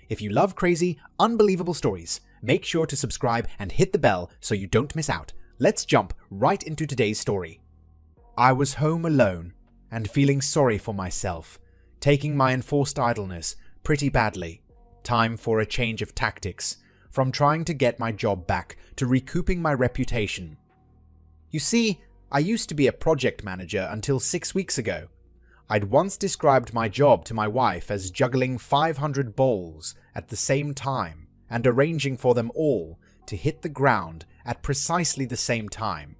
If you love crazy, unbelievable stories, make sure to subscribe and hit the bell so you don't miss out. Let's jump right into today's story. I was home alone and feeling sorry for myself, taking my enforced idleness pretty badly. Time for a change of tactics, from trying to get my job back to recouping my reputation. You see, I used to be a project manager until 6 weeks ago. I'd once described my job to my wife as juggling 500 balls at the same time and arranging for them all to hit the ground at precisely the same time.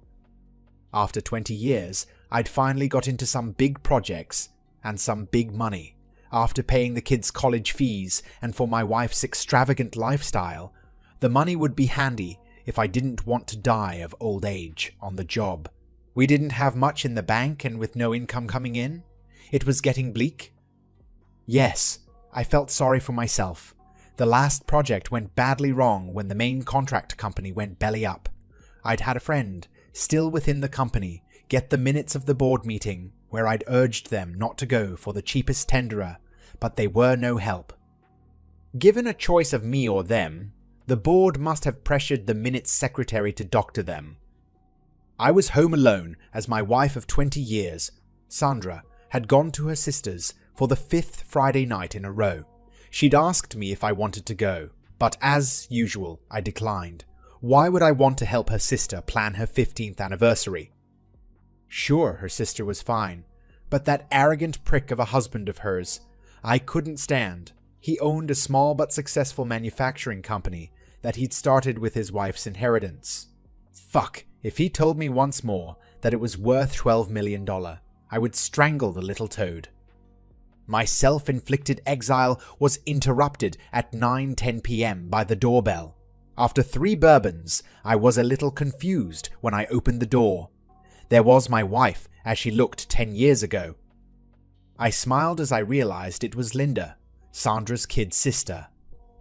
After 20 years, I'd finally got into some big projects and some big money. After paying the kids' college fees and for my wife's extravagant lifestyle, the money would be handy if I didn't want to die of old age on the job. We didn't have much in the bank, and with no income coming in, it was getting bleak. Yes, I felt sorry for myself. The last project went badly wrong when the main contract company went belly up. I'd had a friend, still within the company, get the minutes of the board meeting where I'd urged them not to go for the cheapest tenderer, but they were no help. Given a choice of me or them, the board must have pressured the minutes secretary to doctor them. I was home alone as my wife of 20 years, Sandra, had gone to her sister's for the 5th Friday night in a row. She'd asked me if I wanted to go, but as usual, I declined. Why would I want to help her sister plan her 15th anniversary? Sure, her sister was fine, but that arrogant prick of a husband of hers, I couldn't stand. He owned a small but successful manufacturing company that he'd started with his wife's inheritance. Fuck, if he told me once more that it was worth $12 million, I would strangle the little toad. My self-inflicted exile was interrupted at 9:10 p.m. by the doorbell. After 3 bourbons, I was a little confused when I opened the door. There was my wife as she looked 10 years ago. I smiled as I realized it was Linda, Sandra's kid sister.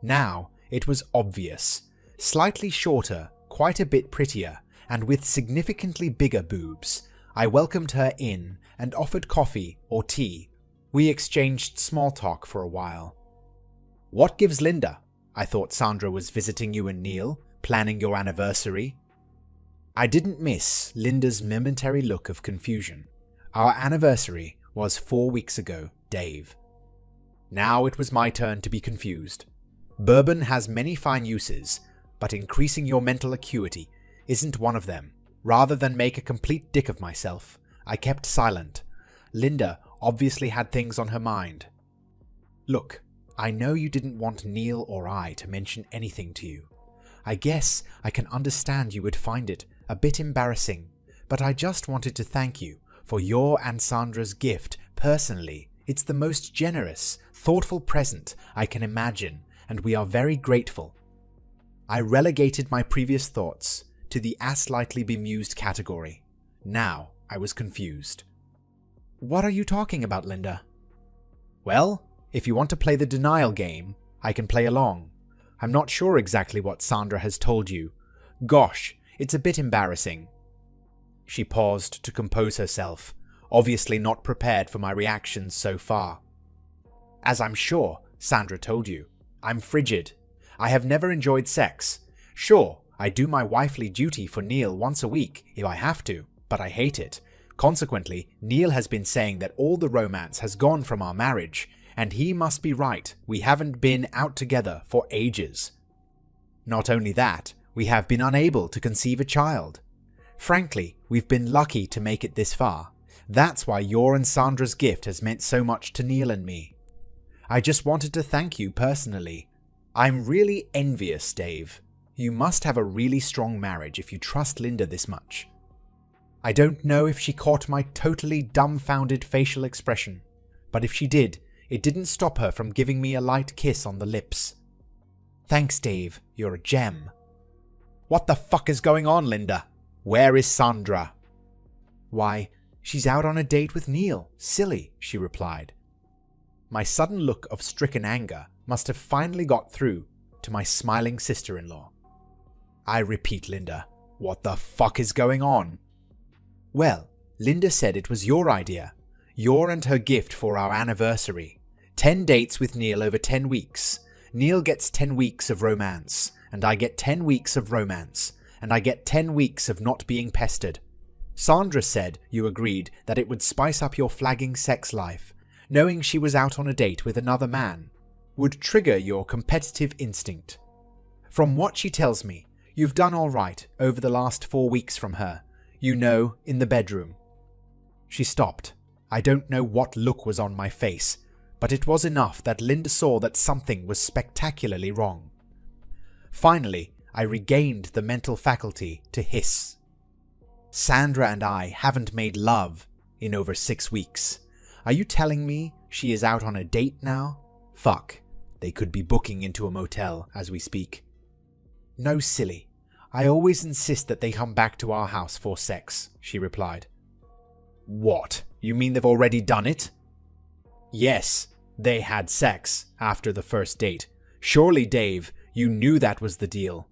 Now it was obvious. Slightly shorter, quite a bit prettier, and with significantly bigger boobs. I welcomed her in and offered coffee or tea. We exchanged small talk for a while. What gives, Linda? I thought Sandra was visiting you and Neil, planning your anniversary. I didn't miss Linda's momentary look of confusion. Our anniversary was 4 weeks ago, Dave. Now it was my turn to be confused. Bourbon has many fine uses, but increasing your mental acuity isn't one of them. Rather than make a complete dick of myself, I kept silent. Linda obviously had things on her mind. Look, I know you didn't want Neil or I to mention anything to you. I guess I can understand you would find it a bit embarrassing, but I just wanted to thank you for your and Sandra's gift personally. It's the most generous, thoughtful present I can imagine, and we are very grateful. I relegated my previous thoughts to the slightly bemused category. Now I was confused. What are you talking about, Linda? Well, if you want to play the denial game, I can play along. I'm not sure exactly what Sandra has told you. Gosh, it's a bit embarrassing. She paused to compose herself, obviously not prepared for my reactions so far. As I'm sure Sandra told you, I'm frigid. I have never enjoyed sex. Sure, I do my wifely duty for Neil once a week if I have to, but I hate it. Consequently, Neil has been saying that all the romance has gone from our marriage, and he must be right. We haven't been out together for ages. Not only that, we have been unable to conceive a child. Frankly, we've been lucky to make it this far. That's why your and Sandra's gift has meant so much to Neil and me. I just wanted to thank you personally. I'm really envious, Dave. You must have a really strong marriage if you trust Linda this much. I don't know if she caught my totally dumbfounded facial expression, but if she did, it didn't stop her from giving me a light kiss on the lips. Thanks, Dave. You're a gem. What the fuck is going on, Linda? Where is Sandra? Why, she's out on a date with Neil. Silly, she replied. My sudden look of stricken anger must have finally got through to my smiling sister-in-law. I repeat, Linda, what the fuck is going on? Well, Linda said it was your idea. Your and her gift for our anniversary. 10 dates with Neil over 10 weeks. Neil gets 10 weeks of romance, and I get 10 weeks of romance, and I get 10 weeks of not being pestered. Sandra said you agreed that it would spice up your flagging sex life. Knowing she was out on a date with another man would trigger your competitive instinct. From what she tells me, you've done all right over the last 4 weeks from her. You know, in the bedroom. She stopped. I don't know what look was on my face, but it was enough that Linda saw that something was spectacularly wrong. Finally, I regained the mental faculty to hiss. Sandra and I haven't made love in over 6 weeks. Are you telling me she is out on a date now? Fuck. They could be booking into a motel as we speak. No, silly. I always insist that they come back to our house for sex, she replied. What? You mean they've already done it? Yes, they had sex after the first date. Surely, Dave, you knew that was the deal.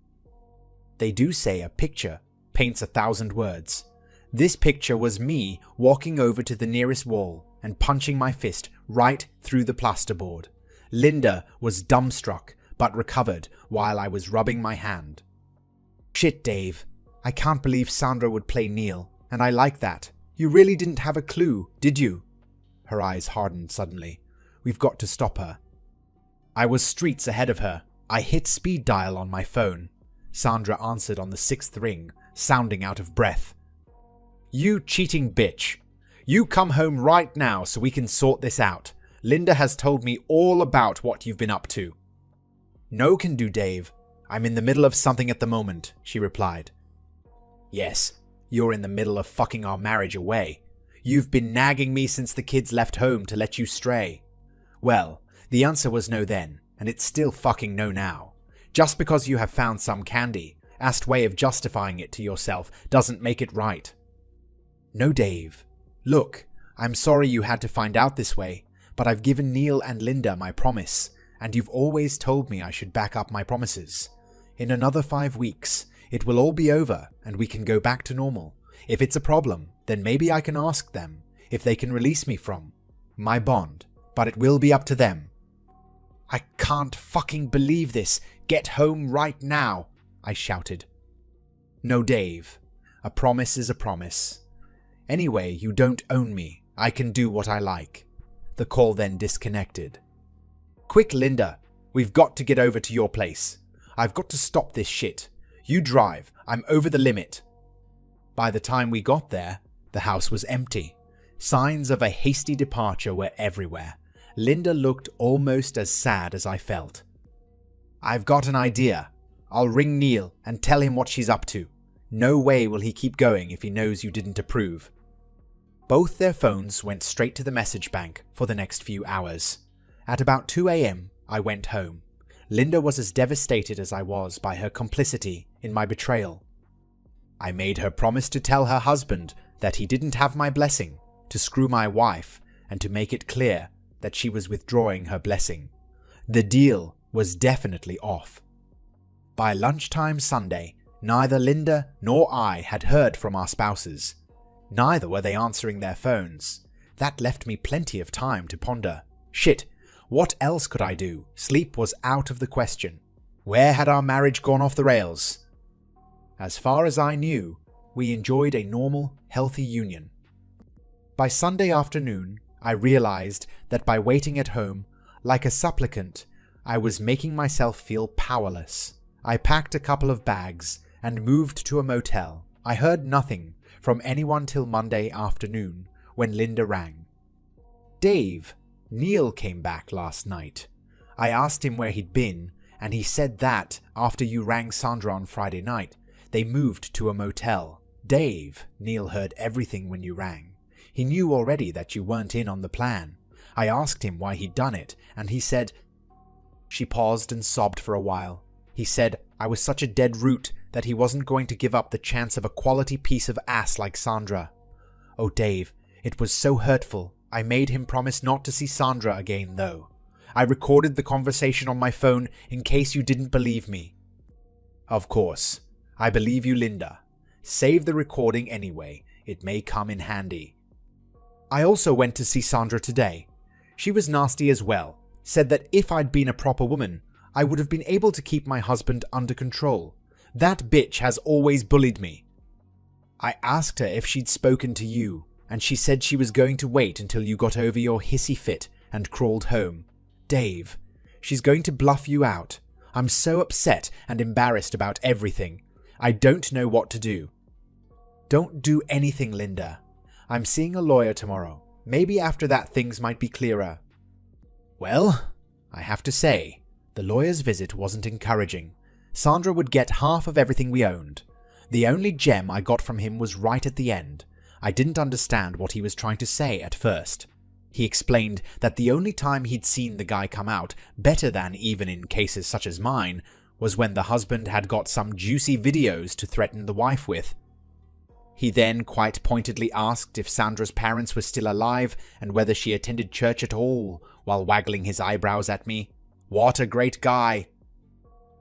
They do say a picture paints 1,000 words. This picture was me walking over to the nearest wall and punching my fist right through the plasterboard. Linda was dumbstruck but recovered while I was rubbing my hand. Shit, Dave. I can't believe Sandra would play Neil, and I like that. You really didn't have a clue, did you? Her eyes hardened suddenly. We've got to stop her. I was streets ahead of her. I hit speed dial on my phone. Sandra answered on the 6th ring, sounding out of breath. You cheating bitch. You come home right now so we can sort this out. Linda has told me all about what you've been up to. No can do, Dave. I'm in the middle of something at the moment, she replied. Yes, you're in the middle of fucking our marriage away. You've been nagging me since the kids left home to let you stray. Well, the answer was no then, and it's still fucking no now. Just because you have found some candy-assed way of justifying it to yourself doesn't make it right. No, Dave. Look, I'm sorry you had to find out this way, but I've given Neil and Linda my promise, and you've always told me I should back up my promises. In another 5 weeks, it will all be over and we can go back to normal. If it's a problem, then maybe I can ask them if they can release me from my bond, but it will be up to them. I can't fucking believe this. Get home right now, I shouted. No, Dave. A promise is a promise. Anyway, you don't own me. I can do what I like. The call then disconnected. Quick, Linda. We've got to get over to your place. I've got to stop this shit. You drive. I'm over the limit. By the time we got there, the house was empty. Signs of a hasty departure were everywhere. Linda looked almost as sad as I felt. I've got an idea. I'll ring Neil and tell him what she's up to. No way will he keep going if he knows you didn't approve. Both their phones went straight to the message bank for the next few hours. At about 2 a.m., I went home. Linda was as devastated as I was by her complicity in my betrayal. I made her promise to tell her husband that he didn't have my blessing, to screw my wife, and to make it clear that she was withdrawing her blessing. The deal was definitely off. By lunchtime Sunday, neither Linda nor I had heard from our spouses. Neither were they answering their phones. That left me plenty of time to ponder. Shit, what else could I do? Sleep was out of the question. Where had our marriage gone off the rails? As far as I knew, we enjoyed a normal, healthy union. By Sunday afternoon, I realized that by waiting at home, like a supplicant, I was making myself feel powerless. I packed a couple of bags and moved to a motel. I heard nothing from anyone till Monday afternoon, when Linda rang. Dave, Neil came back last night. I asked him where he'd been, and he said that, after you rang Sandra on Friday night, they moved to a motel. Dave, Neil heard everything when you rang. He knew already that you weren't in on the plan. I asked him why he'd done it, and he said... She paused and sobbed for a while. He said I was such a dead root that he wasn't going to give up the chance of a quality piece of ass like Sandra. Oh, Dave, it was so hurtful. I made him promise not to see Sandra again, though. I recorded the conversation on my phone in case you didn't believe me. Of course. I believe you, Linda. Save the recording anyway. It may come in handy. I also went to see Sandra today. She was nasty as well. Said that if I'd been a proper woman, I would have been able to keep my husband under control. That bitch has always bullied me. I asked her if she'd spoken to you, and she said she was going to wait until you got over your hissy fit and crawled home. Dave, she's going to bluff you out. I'm so upset and embarrassed about everything. I don't know what to do. Don't do anything, Linda. I'm seeing a lawyer tomorrow. Maybe after that things might be clearer. Well, I have to say, the lawyer's visit wasn't encouraging. Sandra would get half of everything we owned. The only gem I got from him was right at the end. I didn't understand what he was trying to say at first. He explained that the only time he'd seen the guy come out better than even in cases such as mine was when the husband had got some juicy videos to threaten the wife with. He then quite pointedly asked if Sandra's parents were still alive and whether she attended church at all, while waggling his eyebrows at me. What a great guy!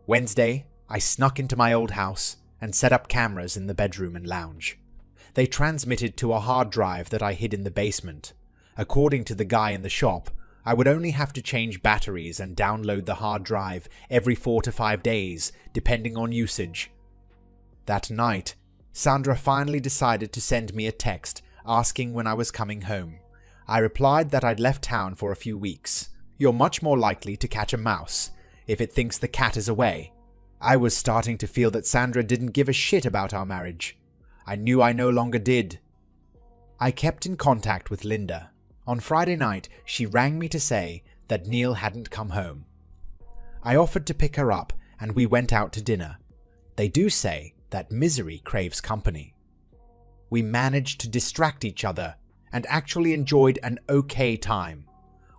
Wednesday, I snuck into my old house and set up cameras in the bedroom and lounge. They transmitted to a hard drive that I hid in the basement. According to the guy in the shop, I would only have to change batteries and download the hard drive every 4 to 5 days, depending on usage. That night, Sandra finally decided to send me a text asking when I was coming home. I replied that I'd left town for a few weeks. You're much more likely to catch a mouse if it thinks the cat is away. I was starting to feel that Sandra didn't give a shit about our marriage. I knew I no longer did. I kept in contact with Linda. On Friday night, she rang me to say that Neil hadn't come home. I offered to pick her up and we went out to dinner. They do say that misery craves company. We managed to distract each other and actually enjoyed an okay time.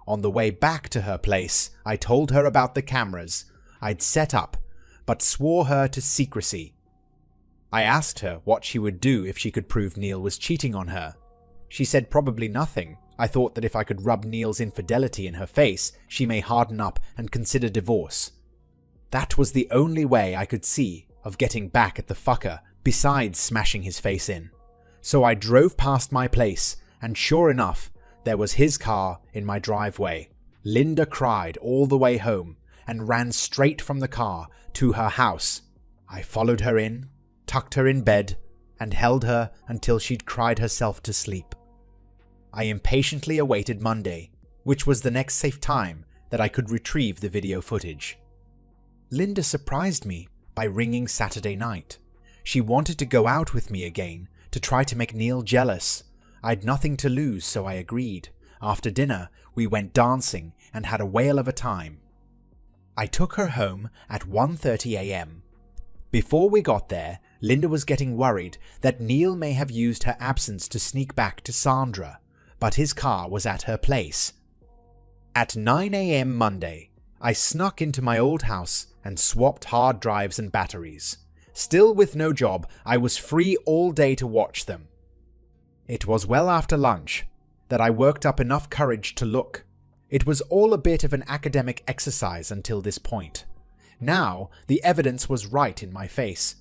On the way back to her place, I told her about the cameras I'd set up, but swore her to secrecy. I asked her what she would do if she could prove Neil was cheating on her. She said probably nothing. I thought that if I could rub Neil's infidelity in her face, she may harden up and consider divorce. That was the only way I could see of getting back at the fucker besides smashing his face in. So I drove past my place, and sure enough, there was his car in my driveway. Linda cried all the way home and ran straight from the car to her house. I followed her in, tucked her in bed, and held her until she'd cried herself to sleep. I impatiently awaited Monday, which was the next safe time that I could retrieve the video footage. Linda surprised me by ringing Saturday night. She wanted to go out with me again to try to make Neil jealous. I'd nothing to lose, so I agreed. After dinner, we went dancing and had a whale of a time. I took her home at 1:30 a.m. Before we got there, Linda was getting worried that Neil may have used her absence to sneak back to Sandra, but his car was at her place. At 9 a.m. Monday, I snuck into my old house and swapped hard drives and batteries. Still with no job, I was free all day to watch them. It was well after lunch that I worked up enough courage to look. It was all a bit of an academic exercise until this point. Now, the evidence was right in my face.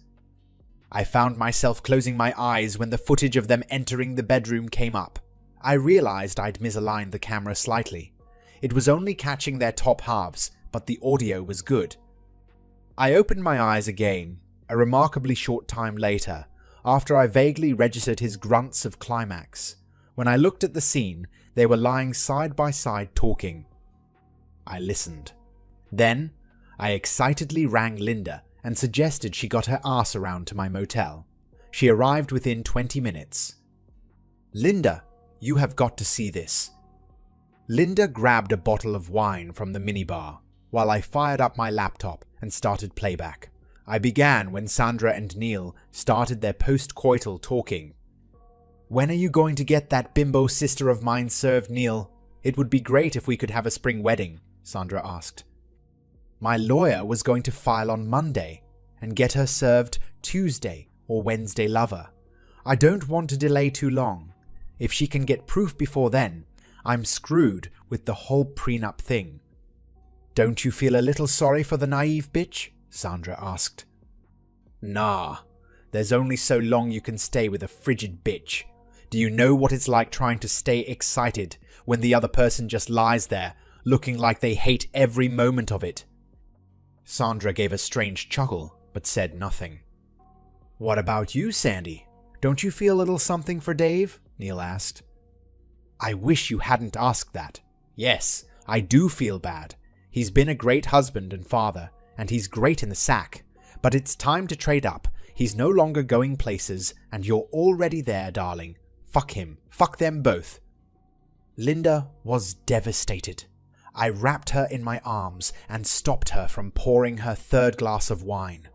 I found myself closing my eyes when the footage of them entering the bedroom came up. I realized I'd misaligned the camera slightly. It was only catching their top halves, but the audio was good. I opened my eyes again, a remarkably short time later, after I vaguely registered his grunts of climax. When I looked at the scene, they were lying side by side talking. I listened. Then, I excitedly rang Linda and suggested she got her ass around to my motel. She arrived within 20 minutes. Linda, you have got to see this. Linda grabbed a bottle of wine from the minibar while I fired up my laptop and started playback. I began when Sandra and Neil started their post-coital talking. When are you going to get that bimbo sister of mine served, Neil? It would be great if we could have a spring wedding, Sandra asked. My lawyer was going to file on Monday and get her served Tuesday or Wednesday lover. I don't want to delay too long. If she can get proof before then, I'm screwed with the whole prenup thing. Don't you feel a little sorry for the naive bitch? Sandra asked. Nah, there's only so long you can stay with a frigid bitch. Do you know what it's like trying to stay excited when the other person just lies there, looking like they hate every moment of it? Sandra gave a strange chuckle, but said nothing. "What about you, Sandy? Don't you feel a little something for Dave?" Neil asked. "I wish you hadn't asked that. Yes, I do feel bad. He's been a great husband and father, and he's great in the sack. But it's time to trade up. He's no longer going places, and you're already there, darling. Fuck him. Fuck them both." Linda was devastated. I wrapped her in my arms and stopped her from pouring her third glass of wine.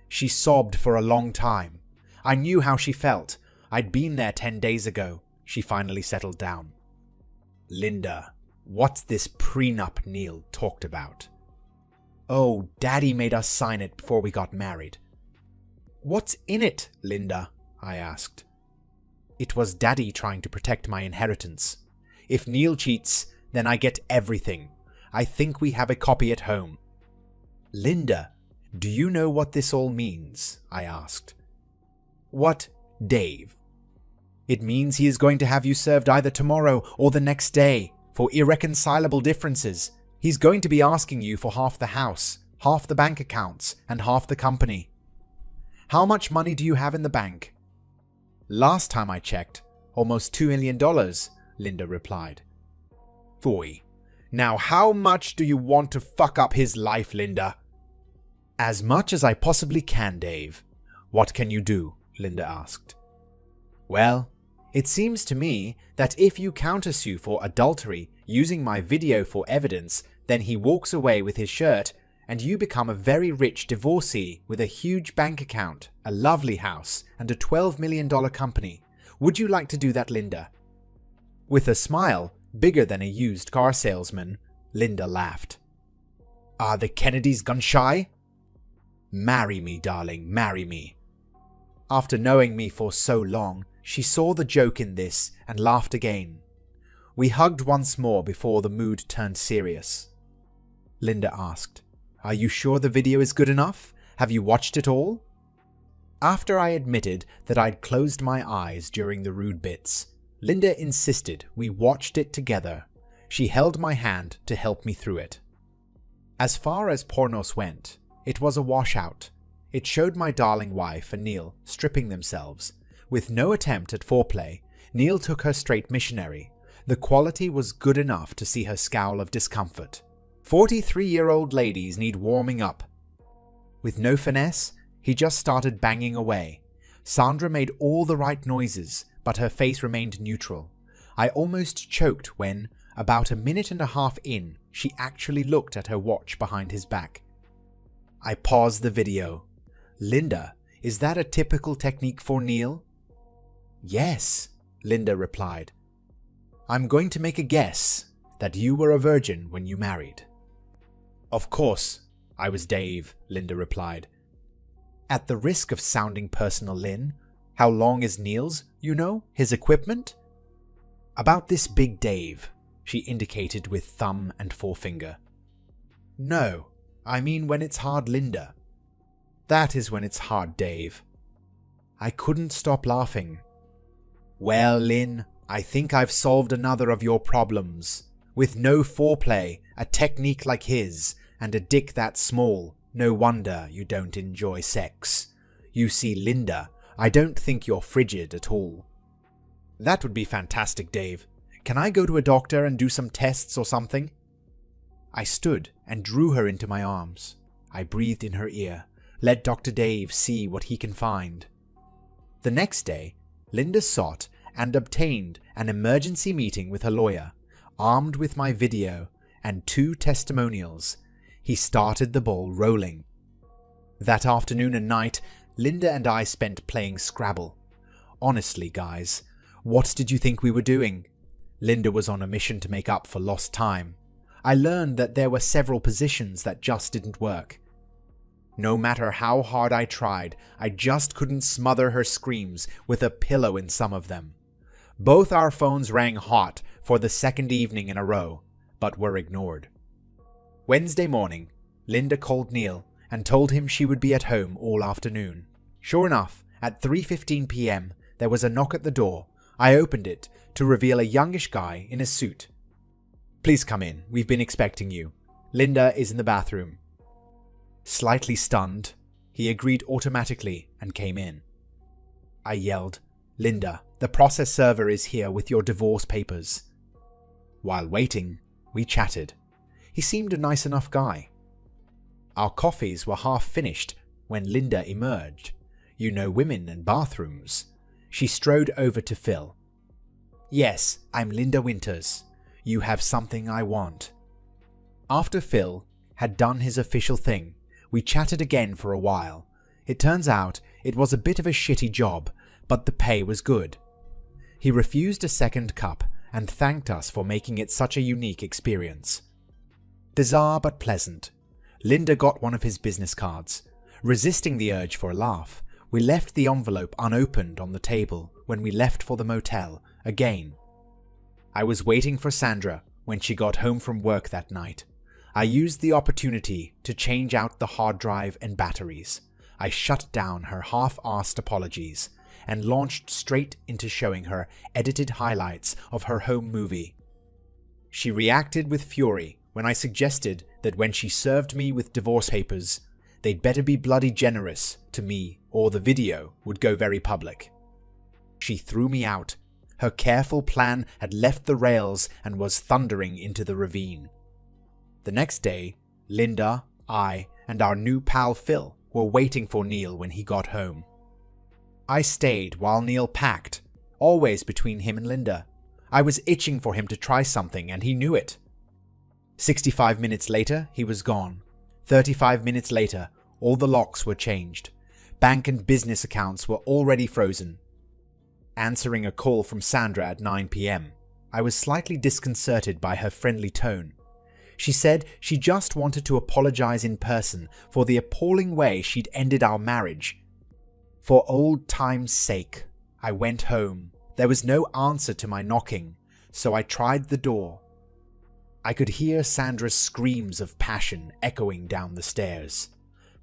She sobbed for a long time. I knew how she felt. I'd been there 10 days ago. She finally settled down. "Linda, what's this prenup Neil talked about?" "Oh, Daddy made us sign it before we got married." "What's in it, Linda?" I asked. "It was Daddy trying to protect my inheritance. If Neil cheats, then I get everything. I think we have a copy at home." "Linda, do you know what this all means?" I asked. "What, Dave?" "It means he is going to have you served either tomorrow or the next day for irreconcilable differences. He's going to be asking you for half the house, half the bank accounts, and half the company." "How much money do you have in the bank?" "Last time I checked, almost $2 million, Linda replied. "Boy, now how much do you want to fuck up his life, Linda?" "As much as I possibly can, Dave." "What can you do?" Linda asked. "Well, it seems to me that if you countersue for adultery using my video for evidence, then he walks away with his shirt and you become a very rich divorcee with a huge bank account, a lovely house, and a $12 million company. Would you like to do that, Linda?" With a smile bigger than a used car salesman, Linda laughed. "Are the Kennedys gun shy?" "Marry me, darling, marry me." After knowing me for so long, she saw the joke in this and laughed again. We hugged once more before the mood turned serious. Linda asked, "Are you sure the video is good enough? Have you watched it all?" After I admitted that I'd closed my eyes during the rude bits, Linda insisted we watched it together. She held my hand to help me through it. As far as pornos went, it was a washout. It showed my darling wife and Neil stripping themselves. With no attempt at foreplay, Neil took her straight missionary. The quality was good enough to see her scowl of discomfort. 43-year-old ladies need warming up. With no finesse, he just started banging away. Sandra made all the right noises, but her face remained neutral. I almost choked when, about a minute and a half in, she actually looked at her watch behind his back. I paused the video. "Linda, is that a typical technique for Neil?" "Yes," Linda replied. "I'm going to make a guess that you were a virgin when you married." "Of course, I was Dave," Linda replied. At the risk of sounding personal, Lynn, how long is Neil's, his equipment? "About this big, Dave," she indicated with thumb and forefinger. "No, I mean when it's hard, Linda." "That is when it's hard, Dave." I couldn't stop laughing. "Well, Lynn, I think I've solved another of your problems. With no foreplay, a technique like his, and a dick that small, no wonder you don't enjoy sex. You see, Linda, I don't think you're frigid at all." "That would be fantastic, Dave. Can I go to a doctor and do some tests or something?" I stood and drew her into my arms. I breathed in her ear. Let Dr. Dave see what he can find. The next day, Linda sought and obtained an emergency meeting with her lawyer, armed with my video and 2 testimonials. He started the ball rolling. That afternoon and night, Linda and I spent playing Scrabble. Honestly, guys, what did you think we were doing? Linda was on a mission to make up for lost time. I learned that there were several positions that just didn't work. No matter how hard I tried, I just couldn't smother her screams with a pillow in some of them. Both our phones rang hot for the second evening in a row, but were ignored. Wednesday morning, Linda called Neil and told him she would be at home all afternoon. Sure enough, at 3:15 p.m., there was a knock at the door. I opened it to reveal a youngish guy in a suit. "Please come in, we've been expecting you. Linda is in the bathroom." Slightly stunned, he agreed automatically and came in. I yelled, "Linda, the process server is here with your divorce papers." While waiting, we chatted. He seemed a nice enough guy. Our coffees were half finished when Linda emerged. You know women and bathrooms. She strode over to Phil. "Yes, I'm Linda Winters. You have something I want." After Phil had done his official thing, we chatted again for a while. It turns out it was a bit of a shitty job, but the pay was good. He refused a second cup and thanked us for making it such a unique experience. Bizarre but pleasant. Linda got one of his business cards. Resisting the urge for a laugh, we left the envelope unopened on the table when we left for the motel again. I was waiting for Sandra when she got home from work that night. I used the opportunity to change out the hard drive and batteries. I shut down her half-arsed apologies and launched straight into showing her edited highlights of her home movie. She reacted with fury when I suggested that when she served me with divorce papers, they'd better be bloody generous to me or the video would go very public. She threw me out. Her careful plan had left the rails and was thundering into the ravine. The next day, Linda, I, and our new pal Phil were waiting for Neil when he got home. I stayed while Neil packed, always between him and Linda. I was itching for him to try something and he knew it. 65 minutes later, he was gone. 35 minutes later, all the locks were changed. Bank and business accounts were already frozen. Answering a call from Sandra at 9 p.m., I was slightly disconcerted by her friendly tone. She said she just wanted to apologize in person for the appalling way she'd ended our marriage. For old time's sake, I went home. There was no answer to my knocking, so I tried the door. I could hear Sandra's screams of passion echoing down the stairs.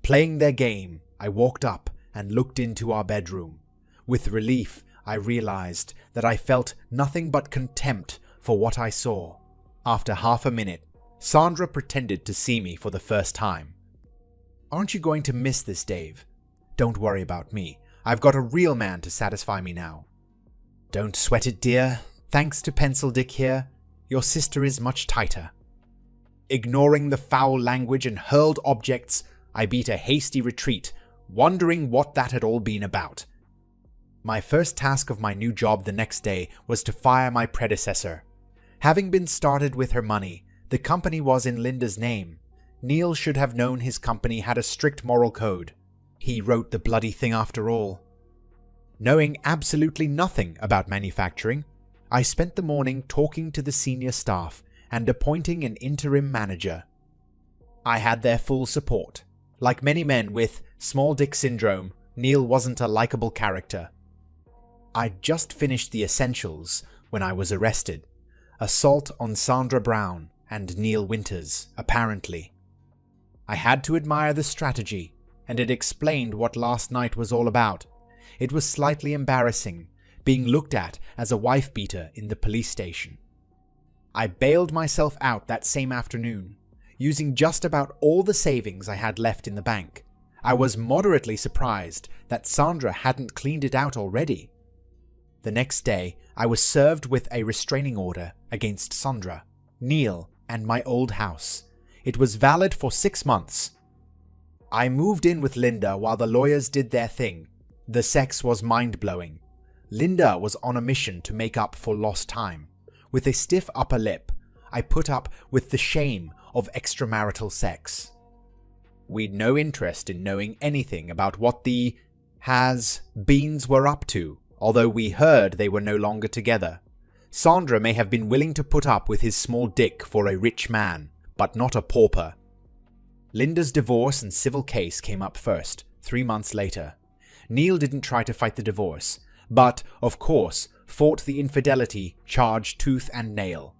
Playing their game, I walked up and looked into our bedroom. With relief, I realized that I felt nothing but contempt for what I saw. After half a minute, Sandra pretended to see me for the first time. "Aren't you going to miss this, Dave? Don't worry about me. I've got a real man to satisfy me now." "Don't sweat it, dear. Thanks to Pencil Dick here, your sister is much tighter." Ignoring the foul language and hurled objects, I beat a hasty retreat, wondering what that had all been about. My first task of my new job the next day was to fire my predecessor. Having been started with her money, the company was in Linda's name. Neil should have known his company had a strict moral code. He wrote the bloody thing after all. Knowing absolutely nothing about manufacturing, I spent the morning talking to the senior staff and appointing an interim manager. I had their full support. Like many men with small dick syndrome, Neil wasn't a likable character. I'd just finished the essentials when I was arrested. Assault on Sandra Brown and Neil Winters, apparently. I had to admire the strategy, and it explained what last night was all about. It was slightly embarrassing, being looked at as a wife-beater in the police station. I bailed myself out that same afternoon, using just about all the savings I had left in the bank. I was moderately surprised that Sandra hadn't cleaned it out already. The next day, I was served with a restraining order against Sandra, Neil, and my old house. It was valid for 6 months. I moved in with Linda while the lawyers did their thing. The sex was mind-blowing. Linda was on a mission to make up for lost time. With a stiff upper lip, I put up with the shame of extramarital sex. We'd no interest in knowing anything about what the has-beens were up to, although we heard they were no longer together. Sandra may have been willing to put up with his small dick for a rich man, but not a pauper. Linda's divorce and civil case came up first, 3 months later. Neil didn't try to fight the divorce, but, of course, fought the infidelity charge tooth and nail.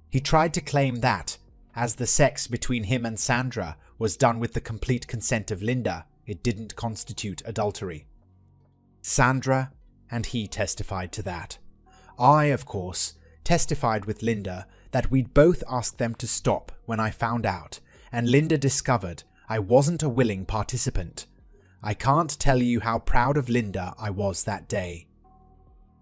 He tried to claim that, as the sex between him and Sandra was done with the complete consent of Linda, it didn't constitute adultery. Sandra and he testified to that. I, of course, testified with Linda that we'd both asked them to stop when I found out, and Linda discovered I wasn't a willing participant. I can't tell you how proud of Linda I was that day.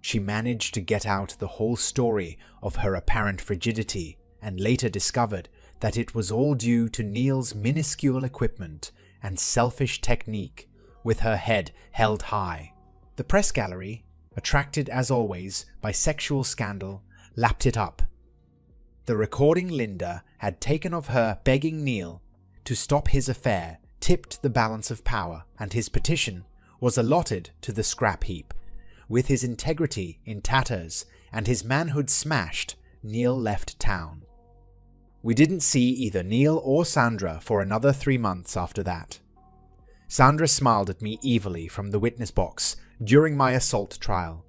She managed to get out the whole story of her apparent frigidity and later discovered that it was all due to Neil's minuscule equipment and selfish technique with her head held high. The press gallery, attracted as always by sexual scandal, lapped it up. The recording Linda had taken of her begging Neil to stop his affair tipped the balance of power, and his petition was allotted to the scrap heap. With his integrity in tatters and his manhood smashed, Neil left town. We didn't see either Neil or Sandra for another 3 months after that. Sandra smiled at me evilly from the witness box during my assault trial.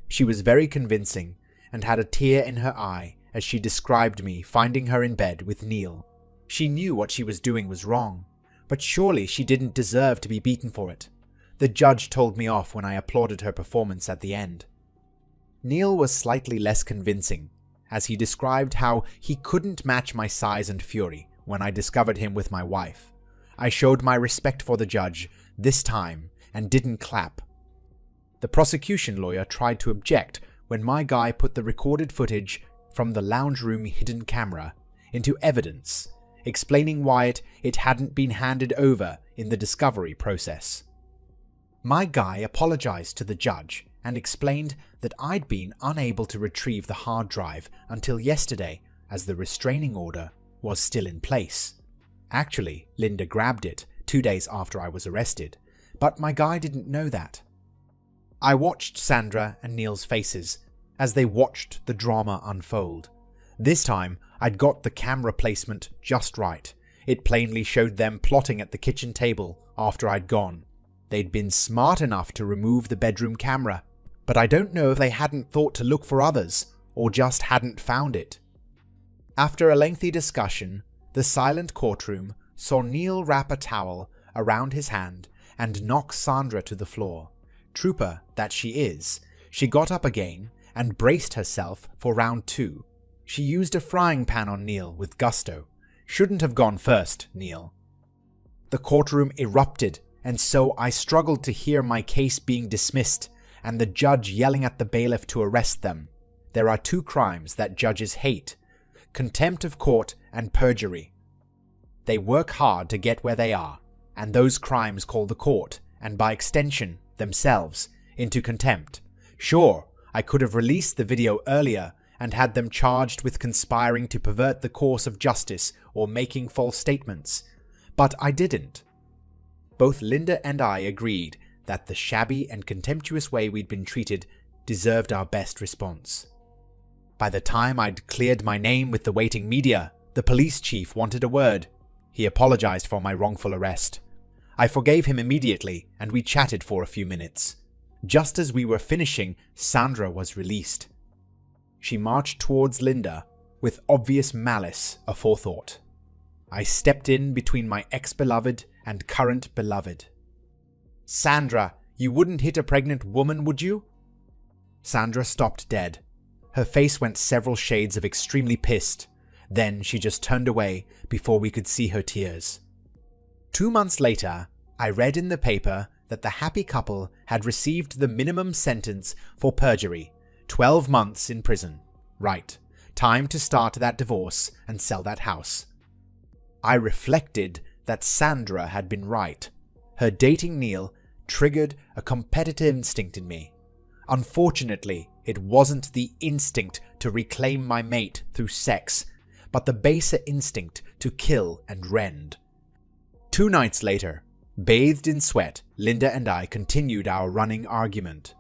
She was very convincing and had a tear in her eye as she described me finding her in bed with Neil. She knew what she was doing was wrong, but surely she didn't deserve to be beaten for it. The judge told me off when I applauded her performance at the end. Neil was slightly less convincing, as he described how he couldn't match my size and fury when I discovered him with my wife. I showed my respect for the judge this time and didn't clap. The prosecution lawyer tried to object when my guy put the recorded footage from the lounge room hidden camera into evidence, explaining why it hadn't been handed over in the discovery process. My guy apologized to the judge and explained that I'd been unable to retrieve the hard drive until yesterday as the restraining order was still in place. Actually, Linda grabbed it 2 days after I was arrested, but my guy didn't know that. I watched Sandra and Neil's faces as they watched the drama unfold. This time, I'd got the camera placement just right. It plainly showed them plotting at the kitchen table after I'd gone. They'd been smart enough to remove the bedroom camera, but I don't know if they hadn't thought to look for others or just hadn't found it. After a lengthy discussion, the silent courtroom saw Neil wrap a towel around his hand and knock Sandra to the floor. Trooper that she is, she got up again and braced herself for round 2. She used a frying pan on Neil with gusto. Shouldn't have gone first, Neil. The courtroom erupted, and so I struggled to hear my case being dismissed and the judge yelling at the bailiff to arrest them. There are 2 crimes that judges hate: contempt of court and perjury. They work hard to get where they are, and those crimes call the court, and by extension, themselves, into contempt. Sure, I could have released the video earlier and had them charged with conspiring to pervert the course of justice or making false statements, but I didn't. Both Linda and I agreed that the shabby and contemptuous way we'd been treated deserved our best response. By the time I'd cleared my name with the waiting media, the police chief wanted a word. He apologized for my wrongful arrest. I forgave him immediately, and we chatted for a few minutes. Just as we were finishing, Sandra was released. She marched towards Linda with obvious malice aforethought. I stepped in between my ex-beloved and current beloved. "Sandra, you wouldn't hit a pregnant woman, would you?" Sandra stopped dead. Her face went several shades of extremely pissed. Then she just turned away before we could see her tears. 2 months later, I read in the paper that the happy couple had received the minimum sentence for perjury, 12 months in prison. Right, time to start that divorce and sell that house. I reflected that Sandra had been right. Her dating Neil triggered a competitive instinct in me. Unfortunately, it wasn't the instinct to reclaim my mate through sex, but the baser instinct to kill and rend. 2 nights later, bathed in sweat, Linda and I continued our running argument.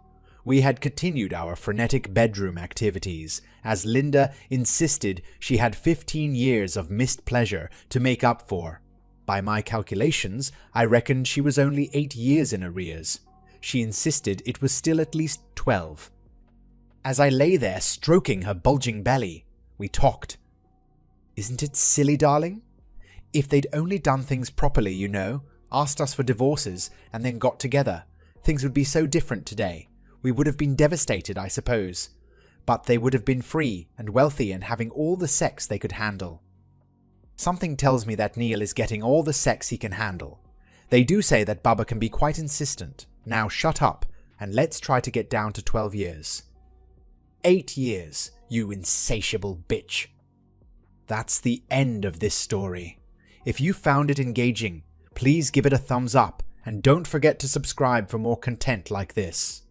We had continued our frenetic bedroom activities, as Linda insisted she had 15 years of missed pleasure to make up for. By my calculations, I reckoned she was only 8 years in arrears. She insisted it was still at least 12. As I lay there stroking her bulging belly, we talked. "Isn't it silly, darling? If they'd only done things properly, you know, asked us for divorces and then got together, things would be so different today. We would have been devastated, I suppose. But they would have been free and wealthy and having all the sex they could handle." Something tells me that Neil is getting all the sex he can handle. They do say that Bubba can be quite insistent. Now shut up, and let's try to get down to 12 years. 8 years, you insatiable bitch. That's the end of this story. If you found it engaging, please give it a thumbs up, and don't forget to subscribe for more content like this.